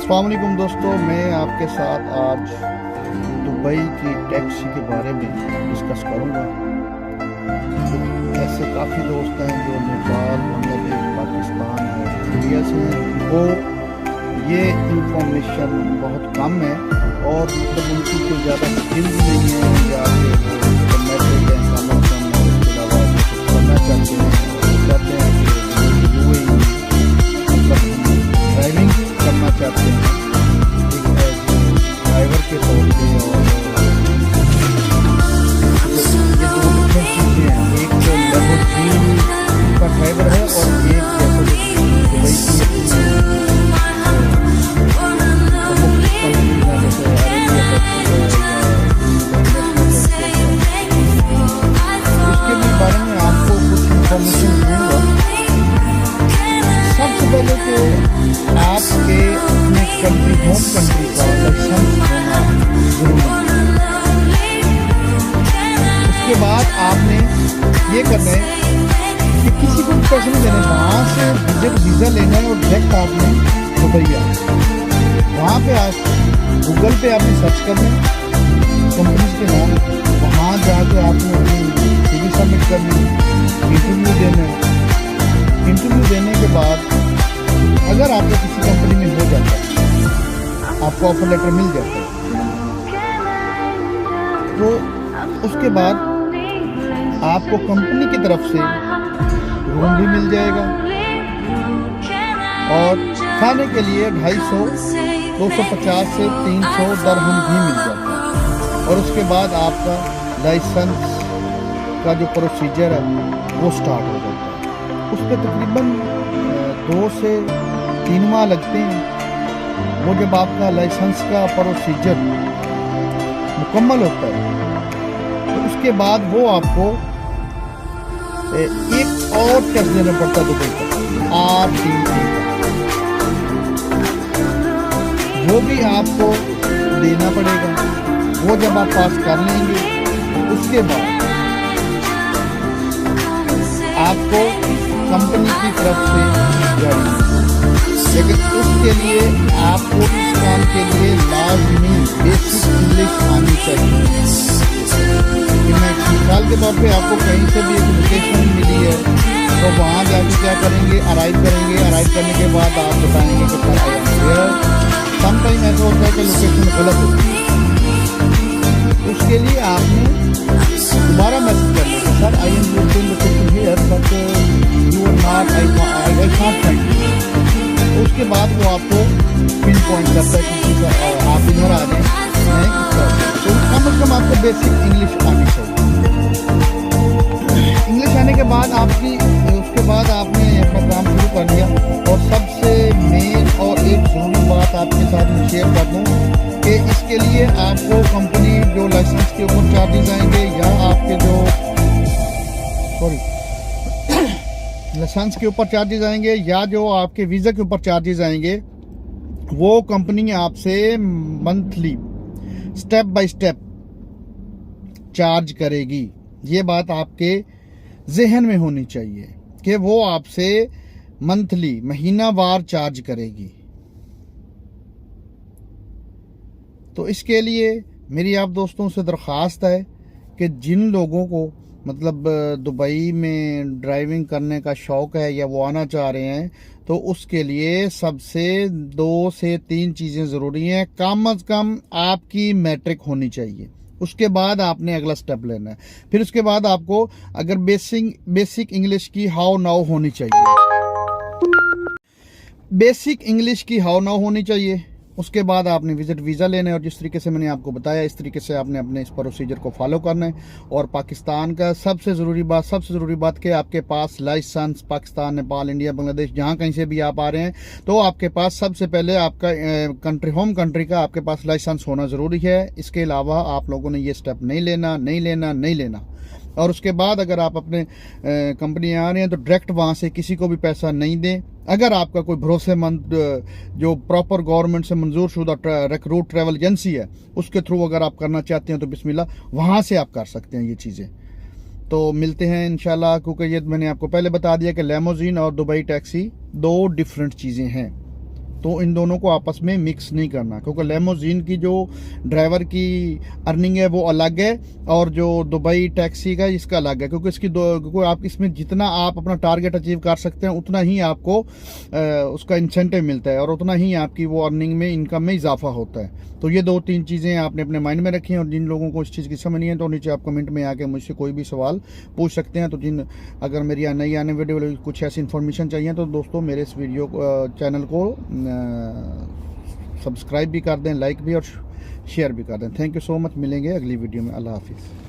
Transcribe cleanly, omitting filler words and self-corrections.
अस्सलाम वालेकुम दोस्तों, मैं आपके साथ आज दुबई की टैक्सी के बारे में डिस्कस करूंगा। ऐसे काफ़ी दोस्त हैं जो नेपाल, बांग्लादेश, पाकिस्तान और इंडिया से हैं, वो ये इंफॉर्मेशन बहुत कम है और मतलब उनकी कोई ज़्यादा स्किल्स नहीं है या फिर मैट्रिक है करना उसके अलावा करना चाहते हैं कि यूएई मतलब ड्राइविंग करना चाहते हैं ड्राइवर के तौर पे। और ये दो डिफरेंट चीज़ें हैं, एक जो लेवल 3 का ड्राइवर है और एक जैसे उसके भी बारे में आपको कुछ इंफॉर्मेशन दूंगा। सबसे पहले तो आपके अपने कंट्री होम कंट्री का लाइसेंस होना जरूरी है। उसके बाद आपने ये करना है कि किसी को पैसे नहीं देने, वहाँ से विजिट वीज़ा लेना है और डायरेक्ट आपने दुबई आना। वहाँ पे आप गूगल पे आपने सर्च करना है कंपनीज के नाम, वहाँ जाके आपने अपनी CV सबमिट करनी है, इंटरव्यू देना है। इंटरव्यू देने के बाद अगर आपको किसी कंपनी में हो जाता है, आपको ऑफर लेटर मिल जाता है, तो उसके बाद आपको कंपनी की तरफ से रूम भी मिल जाएगा और खाने के लिए 250, 250 से 300 दरहम भी मिल जाता है। और उसके बाद आपका लाइसेंस का जो प्रोसीजर है वो स्टार्ट हो जाता है। उस पर तकरीबन 2 से 3 माह लगते हैं। वो जब आपका लाइसेंस का प्रोसीजर मुकम्मल होता है तो उसके बाद वो आपको एक और टेस्ट देना पड़ता है दुबई का, RTA का। वो भी आपको देना पड़ेगा। वो जब आप पास कर लेंगे उसके बाद आपको कंपनी की तरफ से जाएगी, लेकिन उसके लिए आपको इस काम के लिए लाजमी बेसिक इंग्लिश आनी चाहिए। कि मैं मिसाल के तौर पे आपको कहीं से भी एक लोकेशन मिली है तो वहाँ जाके क्या करेंगे, अराइव करेंगे। अराइव करने के बाद आप बताएंगे कि sir I am here. Sometime ऐसा होता है कि लोकेशन गलत होती है, उसके लिए आपने दोबारा मैसेज कर लेंगे, sir I am location here but you are not, I can't find. उसके बाद वो आपको पिन पॉइंट करता है कि आप इधर आ जाएं। तो कम से कम आपको बेसिक इंग्लिश आनी चाहिए। इंग्लिश आने के बाद उसके बाद आपने अपना काम शुरू कर लिया। और सबसे मेन और एक ज़रूरी बात आपके साथ मैं शेयर कर दूँ कि इसके लिए आपको कंपनी जो लाइसेंस के ऊपर चार्जेस आएंगे या आपके जो लाइसेंस के ऊपर चार्जेस आएंगे या जो आपके वीज़ा के ऊपर चार्जेस आएंगे, वो कंपनी आपसे monthly step by step charge करेगी। ये बात आपके जहन में होनी चाहिए कि वो आपसे मंथली महीनावार चार्ज करेगी। तो इसके लिए मेरी आप दोस्तों से दरख्वास्त है कि जिन लोगों को मतलब दुबई में ड्राइविंग करने का शौक़ है या वो आना चाह रहे हैं, तो उसके लिए सबसे 2 से 3 चीज़ें ज़रूरी हैं। कम अज़ कम आपकी मैट्रिक होनी चाहिए। उसके बाद आपने अगला स्टेप लेना है। फिर उसके बाद आपको अगर बेसिक इंग्लिश की हाउ नाउ होनी चाहिए, बेसिक इंग्लिश की हाउ नाउ होनी चाहिए। उसके बाद आपने विजिट वीज़ा लेना है और जिस तरीके से मैंने आपको बताया इस तरीके से आपने अपने इस प्रोसीजर को फॉलो करना है। और पाकिस्तान का सबसे ज़रूरी बात कि आपके पास लाइसेंस पाकिस्तान, नेपाल, इंडिया, बांग्लादेश जहाँ कहीं से भी आप आ रहे हैं तो आपके पास सबसे पहले आपका होम कंट्री का आपके पास लाइसेंस होना ज़रूरी है। इसके अलावा आप लोगों ने ये स्टेप नहीं लेना। और उसके बाद अगर आप अपने कंपनी आ रहे हैं तो डायरेक्ट वहाँ से किसी को भी पैसा नहीं दें। अगर आपका कोई भरोसेमंद जो प्रॉपर गवर्नमेंट से मंजूर शुदा रिक्रूट ट्रैवल एजेंसी है उसके थ्रू अगर आप करना चाहते हैं तो बिस्मिल्लाह, वहाँ से आप कर सकते हैं ये चीज़ें। तो मिलते हैं इंशाल्लाह, क्योंकि ये मैंने आपको पहले बता दिया कि लिमोजीन और दुबई टैक्सी 2 डिफरेंट चीज़ें हैं। तो इन दोनों को आपस में मिक्स नहीं करना, क्योंकि लेमोजीन की जो ड्राइवर की अर्निंग है वो अलग है और जो दुबई टैक्सी का इसका अलग है, क्योंकि क्योंकि आप इसमें जितना आप अपना टारगेट अचीव कर सकते हैं उतना ही आपको उसका इंसेंटिव मिलता है और उतना ही आपकी वो अर्निंग में, इनकम में इजाफा होता है। तो ये 2-3 चीज़ें आपने अपने माइंड में रखी हैं, और जिन लोगों को इस चीज़ की समझ नहीं है तो नीचे आप कमेंट में आके मुझसे कोई भी सवाल पूछ सकते हैं। तो अगर मेरी नई आने वीडियो कुछ ऐसी इन्फॉर्मेशन चाहिए तो दोस्तों मेरे इस वीडियो चैनल को सब्सक्राइब भी कर दें, लाइक भी और शेयर भी कर दें। थैंक यू सो मच, मिलेंगे अगली वीडियो में। अल्लाह हाफिज़।